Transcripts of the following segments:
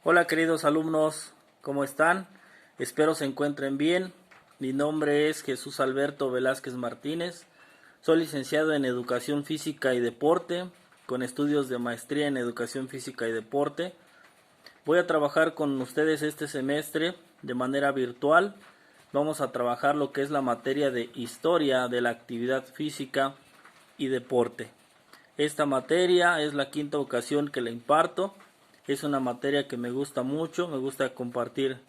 Hola queridos alumnos, ¿cómo están? Espero se encuentren bien. Mi nombre es Jesús Alberto Velázquez Martínez. Soy licenciado en Educación Física y Deporte, con estudios de maestría en Educación Física y Deporte. Voy a trabajar con ustedes este semestre de manera virtual. Vamos a trabajar lo que es la materia de Historia de la Actividad Física y Deporte. Esta materia es la quinta ocasión que la imparto. Es una materia que me gusta mucho, me gusta compartir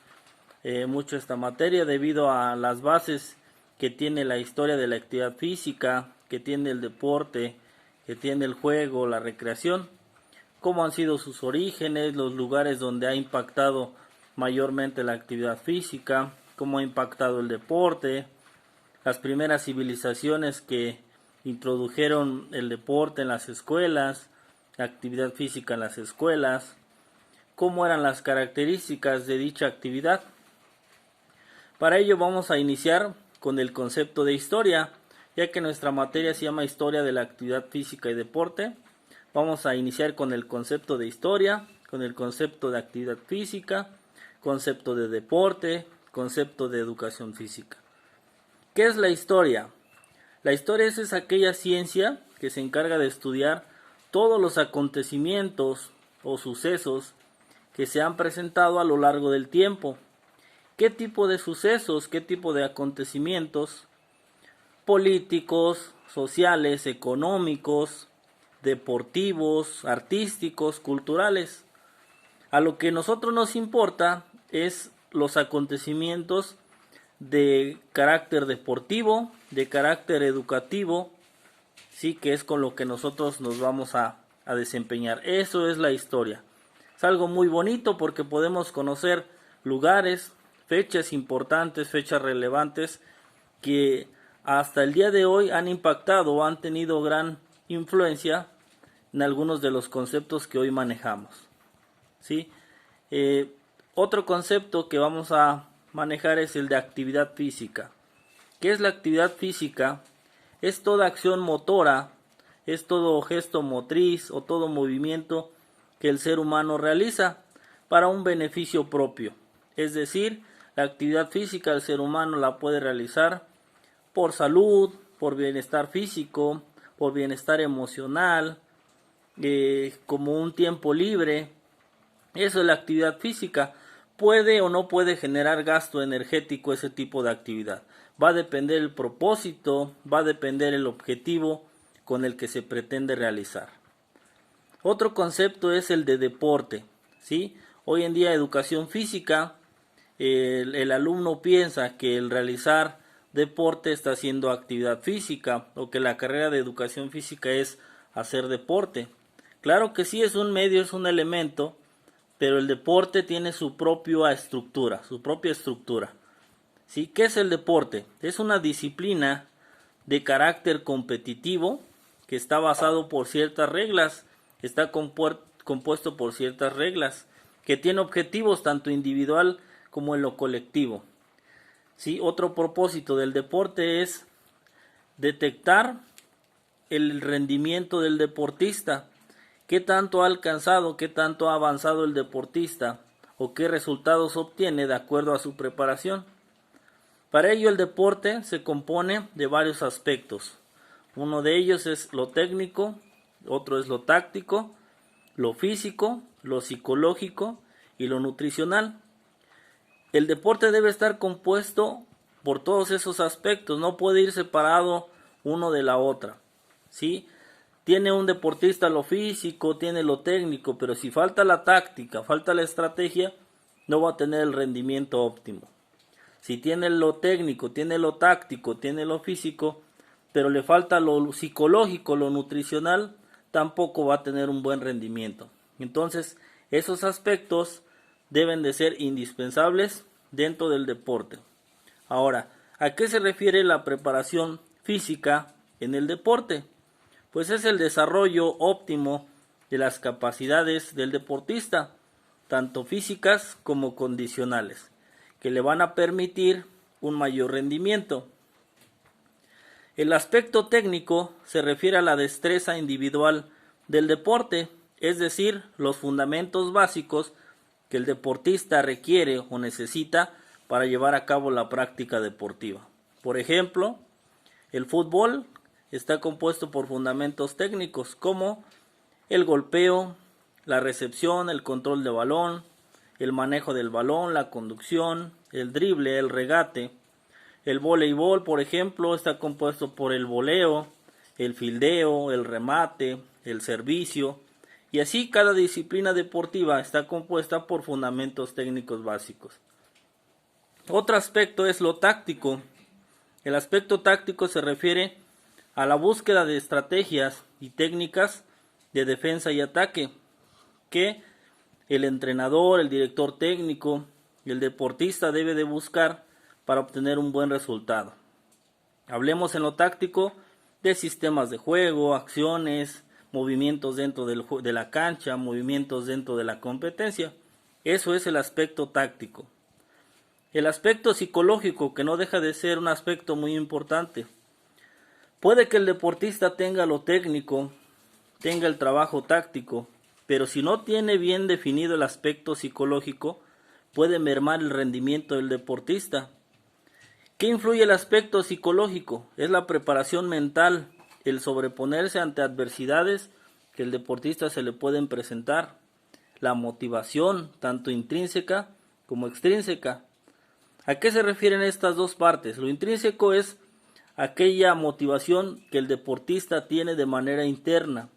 mucho esta materia debido a las bases que tiene la historia de la actividad física, que tiene el deporte, que tiene el juego, la recreación, cómo han sido sus orígenes, los lugares donde ha impactado mayormente la actividad física, cómo ha impactado el deporte, las primeras civilizaciones que introdujeron el deporte en las escuelas, la actividad física en las escuelas, cómo eran las características de dicha actividad. Para ello vamos a iniciar con el concepto de historia, ya que nuestra materia se llama Historia de la Actividad Física y Deporte. Vamos a iniciar con el concepto de historia, con el concepto de actividad física, concepto de deporte, concepto de educación física. ¿Qué es la historia? La historia es aquella ciencia que se encarga de estudiar todos los acontecimientos o sucesos que se han presentado a lo largo del tiempo. ¿Qué tipo de sucesos, qué tipo de acontecimientos políticos, sociales, económicos, deportivos, artísticos, culturales? A lo que a nosotros nos importa es los acontecimientos de carácter deportivo, de carácter educativo, sí, que es con lo que nosotros nos vamos a desempeñar. Eso es la historia. Es algo muy bonito porque podemos conocer lugares, fechas importantes, fechas relevantes que hasta el día de hoy han impactado o han tenido gran influencia en algunos de los conceptos que hoy manejamos. ¿Sí? Otro concepto que vamos a manejar es el de actividad física. ¿Qué es la actividad física? Es toda acción motora, es todo gesto motriz o todo movimiento que el ser humano realiza para un beneficio propio. Es decir, la actividad física el ser humano la puede realizar por salud, por bienestar físico, por bienestar emocional, como un tiempo libre. Eso es la actividad física. Puede o no puede generar gasto energético ese tipo de actividad. Va a depender el propósito, va a depender el objetivo con el que se pretende realizar. Otro concepto es el de deporte, ¿sí? Hoy en día educación física, el alumno piensa que el realizar deporte está haciendo actividad física o que la carrera de educación física es hacer deporte. Claro que sí, es un medio, es un elemento, pero el deporte tiene su propia estructura, ¿Sí? ¿Qué es el deporte? Es una disciplina de carácter competitivo que está basado por ciertas reglas, está compuesto por ciertas reglas, que tiene objetivos tanto individual como en lo colectivo. ¿Sí? Otro propósito del deporte es detectar el rendimiento del deportista, qué tanto ha alcanzado, qué tanto ha avanzado el deportista o qué resultados obtiene de acuerdo a su preparación. Para ello el deporte se compone de varios aspectos. Uno de ellos es lo técnico, otro es lo táctico, lo físico, lo psicológico y lo nutricional. El deporte debe estar compuesto por todos esos aspectos, no puede ir separado uno de la otra, ¿sí? Tiene un deportista lo físico, tiene lo técnico, pero si falta la táctica, falta la estrategia, no va a tener el rendimiento óptimo. Si tiene lo técnico, tiene lo táctico, tiene lo físico, pero le falta lo psicológico, lo nutricional, tampoco va a tener un buen rendimiento. Entonces, esos aspectos deben de ser indispensables dentro del deporte. Ahora, ¿a qué se refiere la preparación física en el deporte? Pues es el desarrollo óptimo de las capacidades del deportista, tanto físicas como condicionales, que le van a permitir un mayor rendimiento. El aspecto técnico se refiere a la destreza individual del deporte, es decir, los fundamentos básicos que el deportista requiere o necesita para llevar a cabo la práctica deportiva. Por ejemplo, el fútbol está compuesto por fundamentos técnicos como el golpeo, la recepción, el control de balón, el manejo del balón, la conducción, el drible, el regate. El voleibol, por ejemplo, está compuesto por el voleo, el fildeo, el remate, el servicio, y así cada disciplina deportiva está compuesta por fundamentos técnicos básicos. Otro aspecto es lo táctico. El aspecto táctico se refiere a la búsqueda de estrategias y técnicas de defensa y ataque que el entrenador, el director técnico y el deportista debe de buscar para obtener un buen resultado. Hablemos en lo táctico de sistemas de juego, acciones, movimientos dentro de la cancha, movimientos dentro de la competencia. Eso es el aspecto táctico. El aspecto psicológico, que no deja de ser un aspecto muy importante. Puede que el deportista tenga lo técnico, tenga el trabajo táctico, pero si no tiene bien definido el aspecto psicológico, puede mermar el rendimiento del deportista. ¿Qué influye el aspecto psicológico? Es la preparación mental, el sobreponerse ante adversidades que el deportista se le pueden presentar, la motivación, tanto intrínseca como extrínseca. ¿A qué se refieren estas dos partes? Lo intrínseco es aquella motivación que el deportista tiene de manera interna,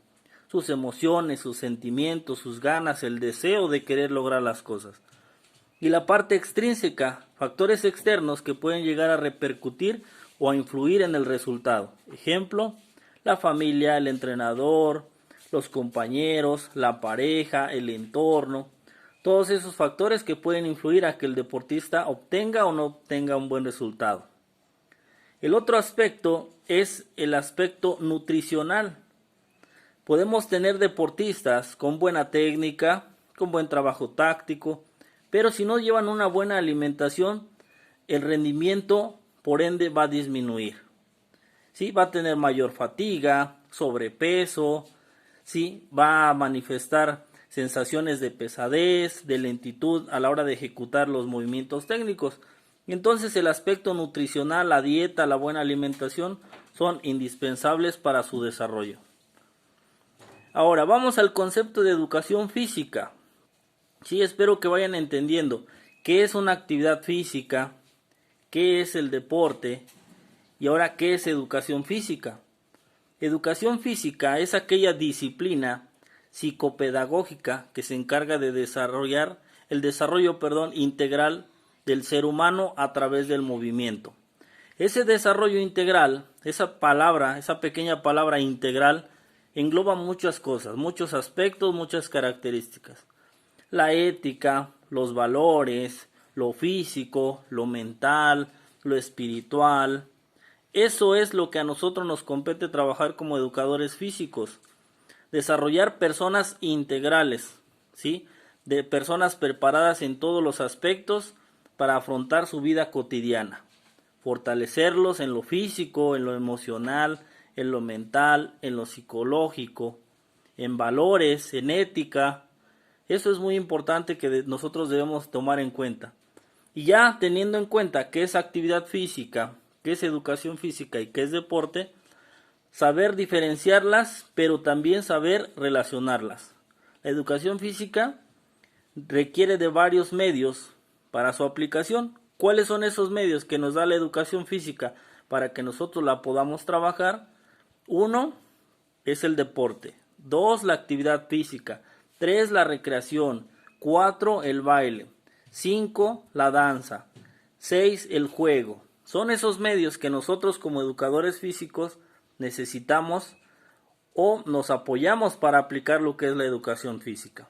sus emociones, sus sentimientos, sus ganas, el deseo de querer lograr las cosas. Y la parte extrínseca, factores externos que pueden llegar a repercutir o a influir en el resultado. Ejemplo, la familia, el entrenador, los compañeros, la pareja, el entorno. Todos esos factores que pueden influir a que el deportista obtenga o no obtenga un buen resultado. El otro aspecto es el aspecto nutricional. Podemos tener deportistas con buena técnica, con buen trabajo táctico, pero si no llevan una buena alimentación, el rendimiento por ende va a disminuir. ¿Sí? Va a tener mayor fatiga, sobrepeso, ¿sí? Va a manifestar sensaciones de pesadez, de lentitud a la hora de ejecutar los movimientos técnicos. Entonces el aspecto nutricional, la dieta, la buena alimentación son indispensables para su desarrollo. Ahora vamos al concepto de educación física. Sí, espero que vayan entendiendo qué es una actividad física, qué es el deporte y ahora qué es educación física. Educación física es aquella disciplina psicopedagógica que se encarga de desarrollar el desarrollo integral del ser humano a través del movimiento. Ese desarrollo integral, esa pequeña palabra integral, engloba muchas cosas, muchos aspectos, muchas características. La ética, los valores, lo físico, lo mental, lo espiritual. Eso es lo que a nosotros nos compete trabajar como educadores físicos. Desarrollar personas integrales, ¿sí? De personas preparadas en todos los aspectos para afrontar su vida cotidiana. Fortalecerlos en lo físico, en lo emocional, en lo mental, en lo psicológico, en valores, en ética. Eso es muy importante que nosotros debemos tomar en cuenta. Y ya teniendo en cuenta qué es actividad física, qué es educación física y qué es deporte, saber diferenciarlas, pero también saber relacionarlas. La educación física requiere de varios medios para su aplicación. ¿Cuáles son esos medios que nos da la educación física para que nosotros la podamos trabajar? 1 es el deporte, 2 la actividad física, 3 la recreación, 4 el baile, 5 la danza, 6 el juego. Son esos medios que nosotros como educadores físicos necesitamos o nos apoyamos para aplicar lo que es la educación física.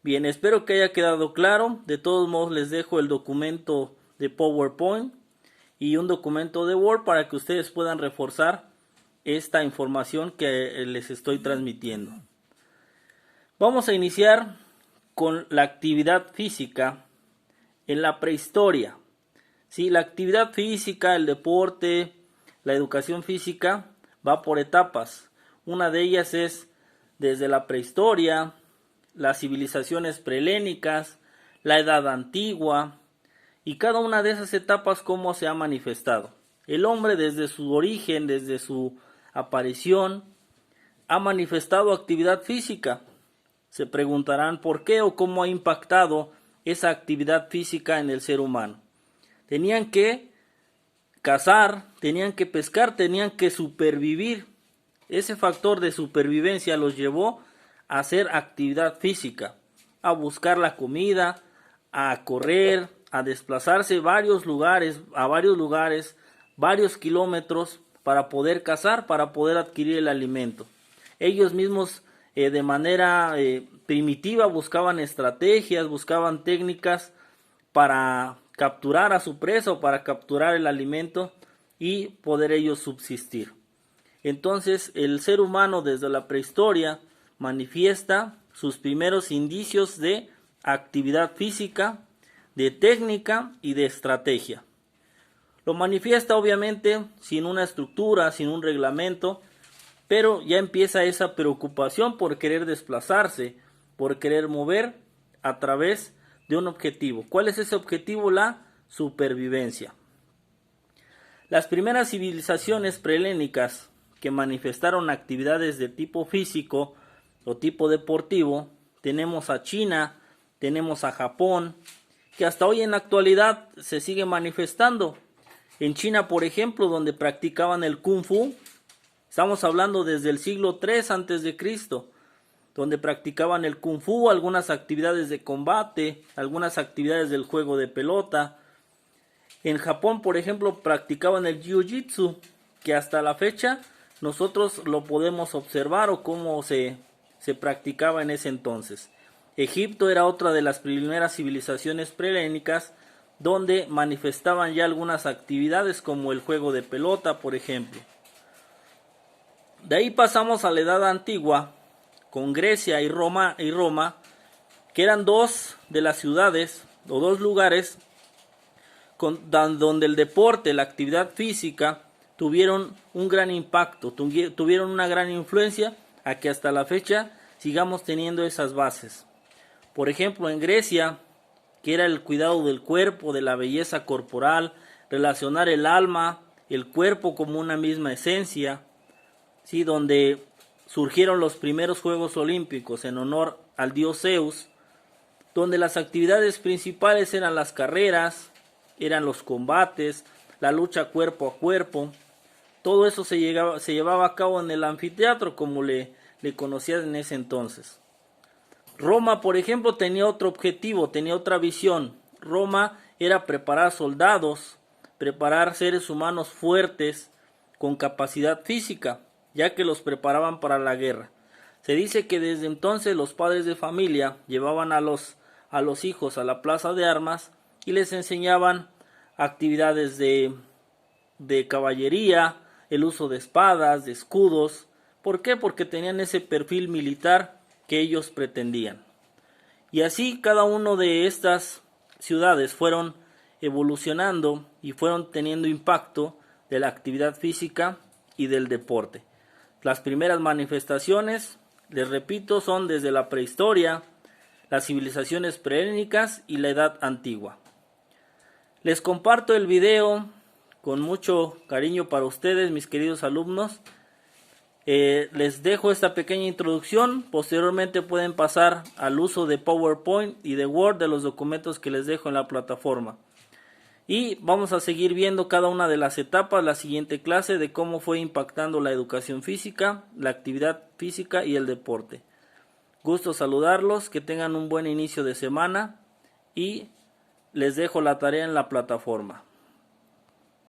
Bien, espero que haya quedado claro. De todos modos les dejo el documento de PowerPoint y un documento de Word para que ustedes puedan reforzar esta información que les estoy transmitiendo. Vamos a iniciar con la actividad física en la prehistoria. Sí, la actividad física, el deporte, la educación física va por etapas. Una de ellas es desde la prehistoria, las civilizaciones prehelénicas, la Edad Antigua, y cada una de esas etapas cómo se ha manifestado. El hombre desde su origen, desde su aparición, ha manifestado actividad física. Se preguntarán por qué o cómo ha impactado esa actividad física en el ser humano. Tenían que cazar, tenían que pescar, tenían que supervivir. Ese factor de supervivencia los llevó a hacer actividad física, a buscar la comida, a correr, a desplazarse a varios lugares, varios kilómetros para poder cazar, para poder adquirir el alimento. Ellos mismos de manera primitiva buscaban estrategias, buscaban técnicas para capturar a su presa o para capturar el alimento y poder ellos subsistir. Entonces el ser humano desde la prehistoria manifiesta sus primeros indicios de actividad física, de técnica y de estrategia. Lo manifiesta obviamente sin una estructura, sin un reglamento, pero ya empieza esa preocupación por querer desplazarse, por querer mover a través de un objetivo. ¿Cuál es ese objetivo? La supervivencia. Las primeras civilizaciones prehelénicas que manifestaron actividades de tipo físico o tipo deportivo, tenemos a China, tenemos a Japón, que hasta hoy en la actualidad se sigue manifestando. En China, por ejemplo, donde practicaban el Kung Fu, estamos hablando desde el siglo III a.C., donde practicaban el Kung Fu, algunas actividades de combate, algunas actividades del juego de pelota. En Japón, por ejemplo, practicaban el Jiu-Jitsu, que hasta la fecha nosotros lo podemos observar o cómo se practicaba en ese entonces. Egipto era otra de las primeras civilizaciones prehelénicas donde manifestaban ya algunas actividades como el juego de pelota, por ejemplo. De ahí pasamos a la Edad Antigua con Grecia y Roma, que eran dos de las ciudades o dos lugares donde el deporte, la actividad física tuvieron un gran impacto, tuvieron una gran influencia a que hasta la fecha sigamos teniendo esas bases. Por ejemplo, en Grecia, que era el cuidado del cuerpo, de la belleza corporal, relacionar el alma, el cuerpo como una misma esencia, ¿sí? Donde surgieron los primeros Juegos Olímpicos en honor al dios Zeus, donde las actividades principales eran las carreras, eran los combates, la lucha cuerpo a cuerpo. Todo eso se llevaba a cabo en el anfiteatro, como le conocían en ese entonces. Roma, por ejemplo, tenía otro objetivo, tenía otra visión. Roma era preparar soldados, preparar seres humanos fuertes con capacidad física, ya que los preparaban para la guerra. Se dice que desde entonces los padres de familia llevaban a los hijos a la plaza de armas y les enseñaban actividades de caballería, el uso de espadas, de escudos. ¿Por qué? Porque tenían ese perfil militar que ellos pretendían. Y así cada una de estas ciudades fueron evolucionando y fueron teniendo impacto de la actividad física y del deporte. Las primeras manifestaciones, les repito, son desde la prehistoria, las civilizaciones prehélicas y la Edad Antigua. Les comparto el video con mucho cariño para ustedes, mis queridos alumnos. Les dejo esta pequeña introducción. Posteriormente pueden pasar al uso de PowerPoint y de Word de los documentos que les dejo en la plataforma. Y vamos a seguir viendo cada una de las etapas, la siguiente clase, de cómo fue impactando la educación física, la actividad física y el deporte. Gusto saludarlos, que tengan un buen inicio de semana y les dejo la tarea en la plataforma.